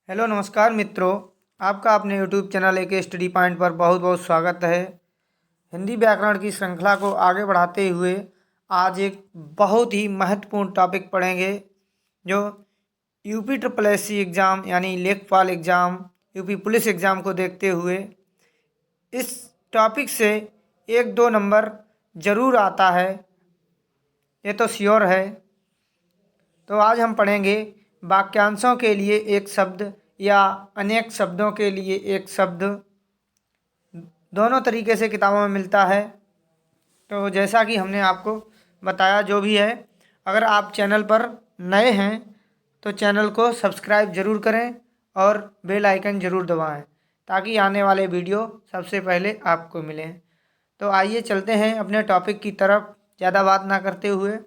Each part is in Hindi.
हेलो नमस्कार मित्रों, आपका अपने यूट्यूब चैनल एक स्टडी पॉइंट पर बहुत बहुत स्वागत है। हिंदी व्याकरण की श्रृंखला को आगे बढ़ाते हुए आज एक बहुत ही महत्वपूर्ण टॉपिक पढ़ेंगे जो UP triple S C exam यानी लेखपाल एग्ज़ाम, यूपी पुलिस एग्ज़ाम को देखते हुए इस टॉपिक से 1-2 नंबर ज़रूर आता है, ये तो श्योर है। तो आज हम पढ़ेंगे वाक्यांशों के लिए एक शब्द या अनेक शब्दों के लिए एक शब्द, दोनों तरीके से किताबों में मिलता है। तो जैसा कि हमने आपको बताया जो भी है, अगर आप चैनल पर नए हैं तो चैनल को सब्सक्राइब ज़रूर करें और बेल आइकन ज़रूर दबाएं ताकि आने वाले वीडियो सबसे पहले आपको मिलें। तो आइए चलते हैं अपने टॉपिक की तरफ, ज़्यादा बात ना करते हुए।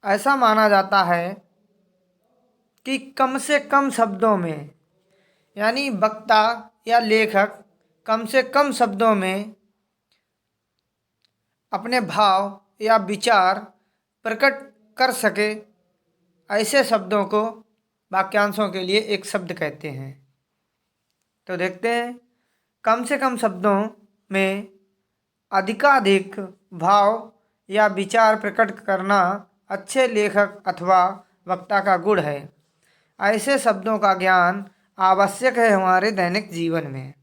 ऐसा माना जाता है कि कम से कम शब्दों में, यानी वक्ता या लेखक कम से कम शब्दों में अपने भाव या विचार प्रकट कर सके, ऐसे शब्दों को वाक्यांशों के लिए एक शब्द कहते हैं। तो देखते हैं, कम से कम शब्दों में अधिकाधिक भाव या विचार प्रकट करना अच्छे लेखक अथवा वक्ता का गुण है। ऐसे शब्दों का ज्ञान आवश्यक है हमारे दैनिक जीवन में।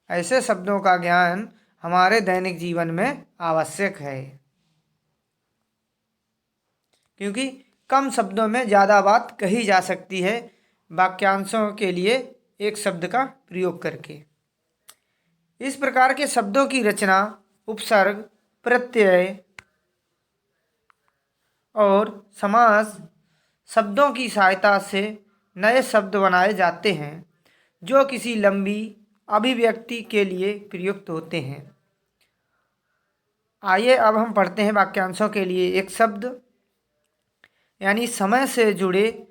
ऐसे शब्दों का ज्ञान हमारे दैनिक जीवन में आवश्यक है, क्योंकि कम शब्दों में ज़्यादा बात कही जा सकती है वाक्यांशों के लिए एक शब्द का प्रयोग करके। इस प्रकार के शब्दों की रचना उपसर्ग, प्रत्यय और समास शब्दों की सहायता से नए शब्द बनाए जाते हैं जो किसी लंबी अभिव्यक्ति के लिए प्रयुक्त होते हैं। आइए अब हम पढ़ते हैं वाक्यांशों के लिए एक शब्द, यानी समय से जुड़े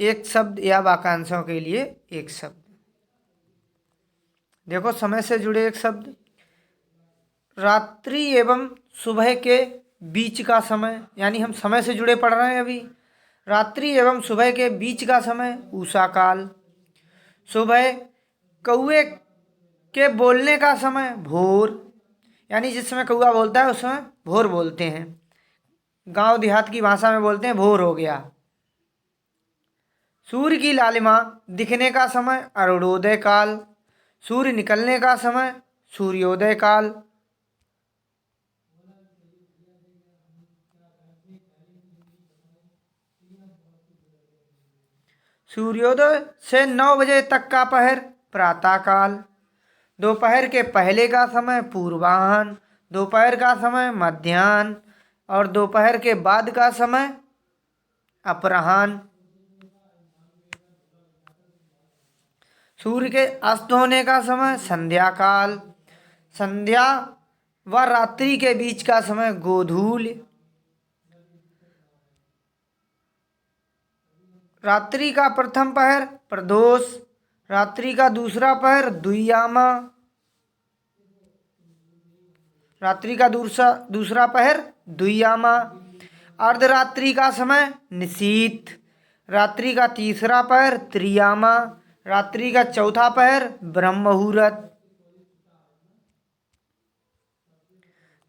एक शब्द या वाक्यांशों के लिए एक शब्द। देखो, समय से जुड़े एक शब्द, रात्रि एवं सुबह के बीच का समय, यानी हम समय से जुड़े पढ़ रहे हैं अभी। रात्रि एवं सुबह के बीच का समय उषा काल। सुबह कौए के बोलने का समय भोर, यानी जिस समय कौआ बोलता है उस समय भोर बोलते हैं। गांव देहात की भाषा में बोलते हैं भोर हो गया। सूर्य की लालिमा दिखने का समय अरुणोदय काल। सूर्य निकलने का समय सूर्योदय काल। सूर्योदय से 9 बजे तक का पहर प्रातः काल। दोपहर के पहले का समय पूर्वाह्न, दोपहर का समय मध्याह्न और दोपहर के बाद का समय अपराह्न। सूर्य के अस्त होने का समय संध्या काल। संध्या व रात्रि के बीच का समय गोधूल। रात्रि का प्रथम पहर प्रदोष। रात्रि का दूसरा पहर द्वियामा। रात्रि का दूसरा पहर द्वियामा। अर्धरात्रि का समय निशीथ। रात्रि का तीसरा पहर त्रियामा। रात्रि का चौथा पहर ब्रह्म मुहूर्त।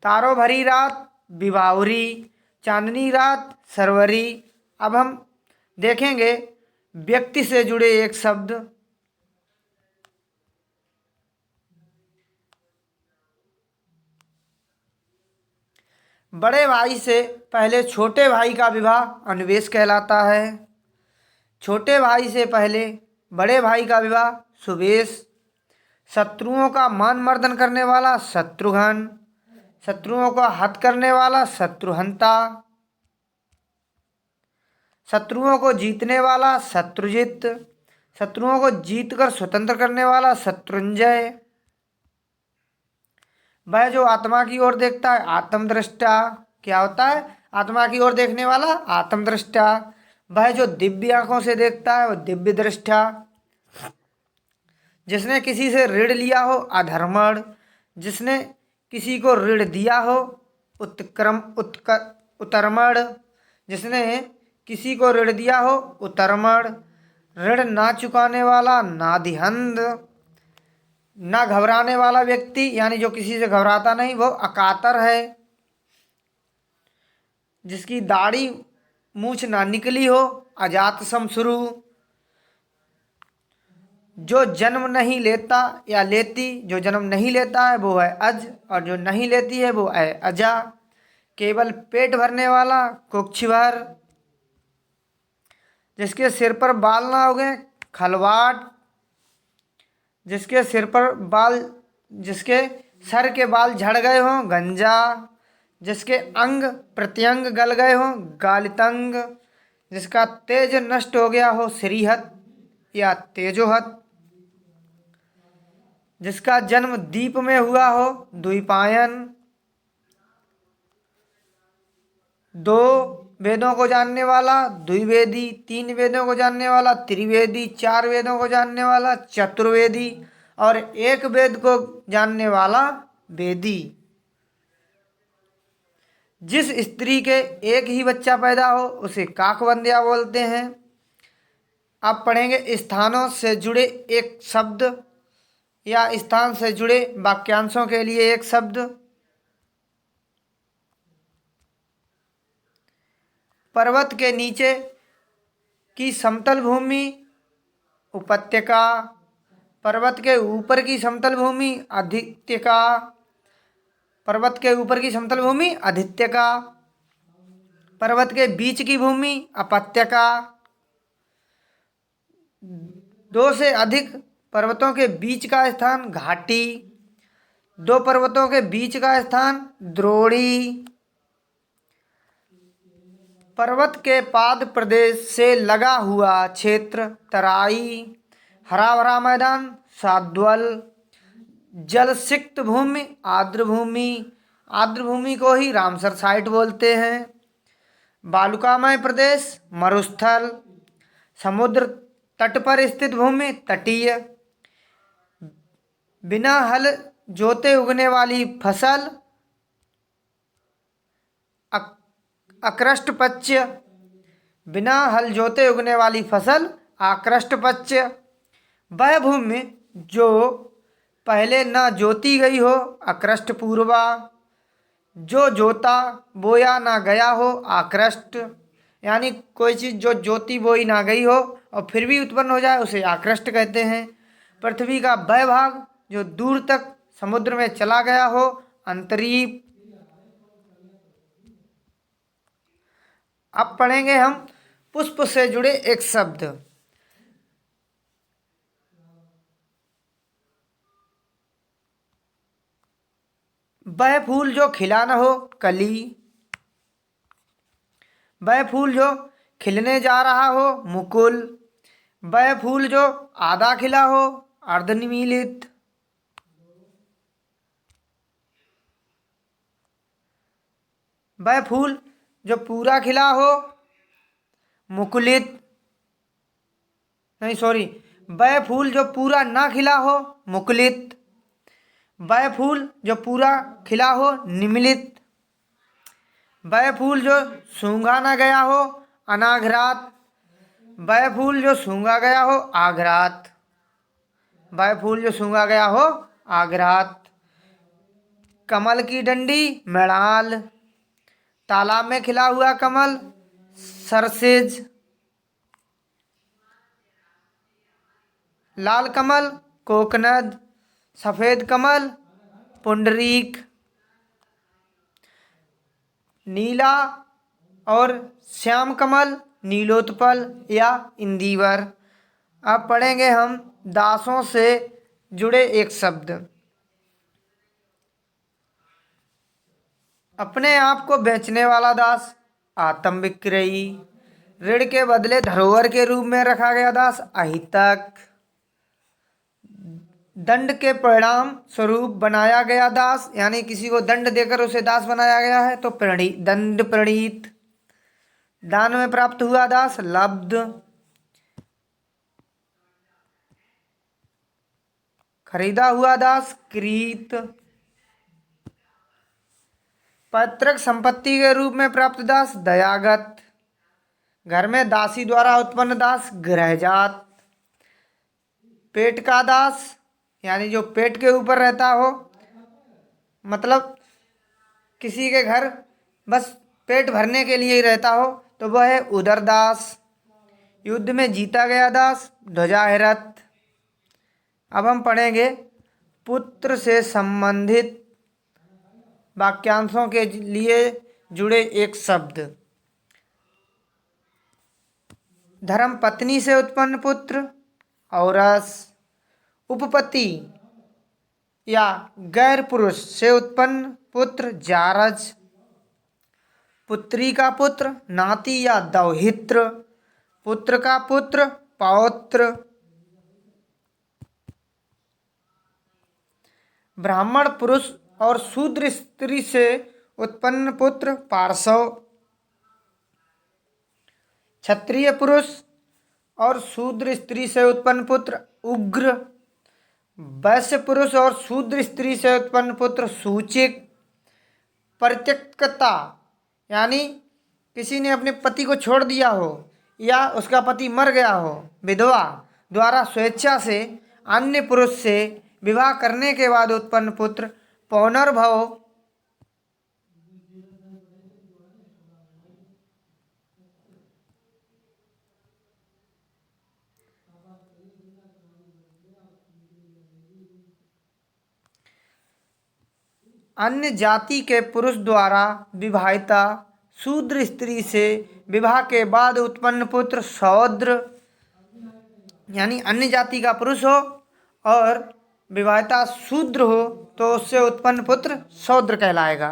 तारों भरी रात विभावरी, चांदनी रात सरवरी। अब हम देखेंगे व्यक्ति से जुड़े एक शब्द। बड़े भाई से पहले छोटे भाई का विवाह अनुवेश कहलाता है। छोटे भाई से पहले बड़े भाई का विवाह सुवेश। शत्रुओं का मान मर्दन करने वाला शत्रुघ्न। शत्रुओं का हत करने वाला शत्रुहंता। शत्रुओं को जीतने वाला शत्रुजित। शत्रुओं को जीतकर स्वतंत्र करने वाला शत्रुंजय। वह जो आत्मा की ओर देखता है आत्मदृष्टा। क्या होता है? आत्मा की ओर देखने वाला आत्मदृष्टा। वह जो दिव्य आंखों से देखता है वह दिव्य दृष्टा। जिसने किसी से ऋण लिया हो अधर्मण। जिसने किसी को ऋण दिया हो उत्तरमण। जिसने किसी को ऋण दिया हो उतर्मण, ऋण ना चुकाने वाला नादिहंद, ना घबराने वाला व्यक्ति यानी जो किसी से घबराता नहीं वो अकातर है, जिसकी दाढ़ी मूछ ना निकली हो अजात समश्रु, जो जन्म नहीं लेता या लेती, जो जन्म नहीं लेता है वो है अज, और जो नहीं लेती है वो है अजा, केवल पेट भरने वाला कुक्षिभर, जिसके सिर पर बाल ना उगे खलवाट, जिसके सिर पर बाल, जिसके सर के बाल झड़ गए हों गंजा, जिसके अंग प्रत्यंग गल गए हों गालितंग, जिसका तेज नष्ट हो गया हो श्रीहत या तेजोहत, जिसका जन्म दीप में हुआ हो द्विपायन, दो वेदों को जानने वाला द्विवेदी, तीन वेदों को जानने वाला त्रिवेदी, चार वेदों को जानने वाला चतुर्वेदी, और एक वेद को जानने वाला वेदी। जिस स्त्री के एक ही बच्चा पैदा हो उसे काकवंद्या बोलते हैं। अब पढ़ेंगे स्थानों से जुड़े एक शब्द या स्थान से जुड़े वाक्यांशों के लिए एक शब्द। पर्वत के नीचे की समतल भूमि उपत्यका, पर्वत के ऊपर की समतल भूमि आदित्यका, पर्वत के ऊपर की समतल भूमि आदित्यका, पर्वत के बीच की भूमि अपत्यका, दो से अधिक पर्वतों के बीच का स्थान घाटी, दो पर्वतों के बीच का स्थान द्रोणी, पर्वत के पाद प्रदेश से लगा हुआ क्षेत्र तराई, हरा भरा मैदान साद्वल, जल सिक्त भूमि आर्द्र भूमि, आर्द्र भूमि को ही रामसर साइट बोलते हैं, बालुकामय प्रदेश मरुस्थल, समुद्र तट पर स्थित भूमि तटीय, बिना हल जोते उगने वाली फसल अकृष्टपच्य, बिना हल जोते उगने वाली फसल आकृष्टपच्य, वह भूमि जो पहले न जोती गई हो अकृष्टपूर्वा, जो जोता बोया ना गया हो आकृष्ट, यानी कोई चीज़ जो जोती बोई ना गई हो और फिर भी उत्पन्न हो जाए उसे आकृष्ट कहते हैं। पृथ्वी का वह भाग जो दूर तक समुद्र में चला गया हो अंतरीप। अब पढ़ेंगे हम पुष्प से जुड़े एक शब्द। वह फूल जो खिला न हो कली, वह फूल जो खिलने जा रहा हो मुकुल, वह फूल जो आधा खिला हो अर्धनिमीलित, वह फूल जो पूरा खिला हो मुकुलित, नहीं सॉरी, वह फूल जो पूरा ना खिला हो मुकुलित, वह फूल जो पूरा खिला हो निमिलित, वह फूल जो सूंघा ना गया हो अनाघ्रात, वह फूल जो सूंघा गया हो आघ्रात, वह फूल जो सूंघा गया हो आघ्रात, कमल की डंडी मृणाल, तालाब में खिला हुआ कमल सरसेज, लाल कमल कोकनद, सफेद कमल पुंडरीक, नीला और श्याम कमल नीलोत्पल या इंदिवर। अब पढ़ेंगे हम दासों से जुड़े एक शब्द। अपने आप को बेचने वाला दास आत्म विक्रयी, ऋण के बदले धरोहर के रूप में रखा गया दास अहितक, दंड के परिणाम स्वरूप बनाया गया दास, यानी किसी को दंड देकर उसे दास बनाया गया है तो दंड प्रणीत, दान में प्राप्त हुआ दास लब्ध, खरीदा हुआ दास क्रीत, पैतृक संपत्ति के रूप में प्राप्त दास दयागत, घर में दासी द्वारा उत्पन्न दास गृहजात। पेट का दास यानी जो पेट के ऊपर रहता हो, मतलब किसी के घर बस पेट भरने के लिए ही रहता हो, तो वह है उदरदास। युद्ध में जीता गया दास ध्वजाहिरथ। अब हम पढ़ेंगे पुत्र से संबंधित वाक्यांशों के लिए जुड़े एक शब्द। धर्म पत्नी से उत्पन्न पुत्र औरस। उपपति या गैर पुरुष से उत्पन्न पुत्र जारज। पुत्री का पुत्र नाती या दौहित्र। पुत्र का पुत्र पौत्र। ब्राह्मण पुरुष और शूद्र स्त्री से उत्पन्न पुत्र पार्श्व। क्षत्रिय पुरुष और शूद्र स्त्री से उत्पन्न पुत्र उग्र। वैश्य पुरुष और शूद्र स्त्री से उत्पन्न पुत्र सूचिक। परित्यक्ता यानी किसी ने अपने पति को छोड़ दिया हो या उसका पति मर गया हो, विधवा द्वारा स्वेच्छा से अन्य पुरुष से विवाह करने के बाद उत्पन्न पुत्र पौनर्भव। अन्य जाति के पुरुष द्वारा विवाहिता शूद्र स्त्री से विवाह के बाद उत्पन्न पुत्र शौद्र। यानी अन्य जाति का पुरुष हो और विवाहिता शूद्र हो तो उससे उत्पन्न पुत्र शौद्र कहलाएगा।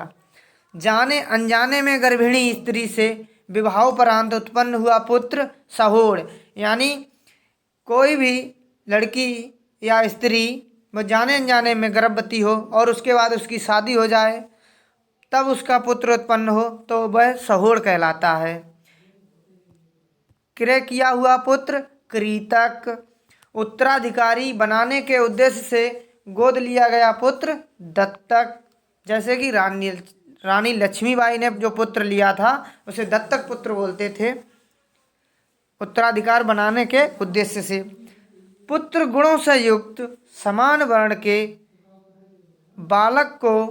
जाने अनजाने में गर्भिणी स्त्री से विवाहोपरांत उत्पन्न हुआ पुत्र सहोड़। यानी कोई भी लड़की या स्त्री वो जाने अनजाने में गर्भवती हो और उसके बाद उसकी शादी हो जाए, तब उसका पुत्र उत्पन्न हो तो वह सहोड़ कहलाता है। क्रय किया हुआ पुत्र कृतक। उत्तराधिकारी बनाने के उद्देश्य से गोद लिया गया पुत्र दत्तक। जैसे कि रानी लक्ष्मीबाई ने जो पुत्र लिया था उसे दत्तक पुत्र बोलते थे, उत्तराधिकार बनाने के उद्देश्य से। पुत्र गुणों से युक्त समान वर्ण के बालक को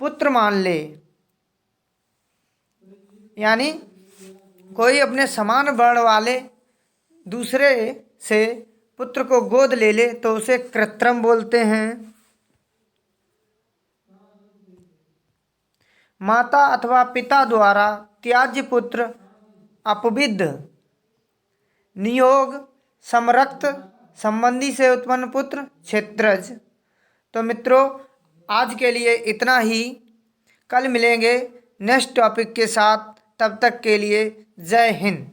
पुत्र मान ले। यानी कोई अपने समान वर्ण वाले दूसरे से पुत्र को गोद ले ले तो उसे कृत्रिम बोलते हैं। माता अथवा पिता द्वारा त्याज्य पुत्र अपविद्ध। नियोग समरक्त संबंधी से उत्पन्न पुत्र क्षेत्रज। तो मित्रों आज के लिए इतना ही। कल मिलेंगे नेक्स्ट टॉपिक के साथ। तब तक के लिए जय हिंद।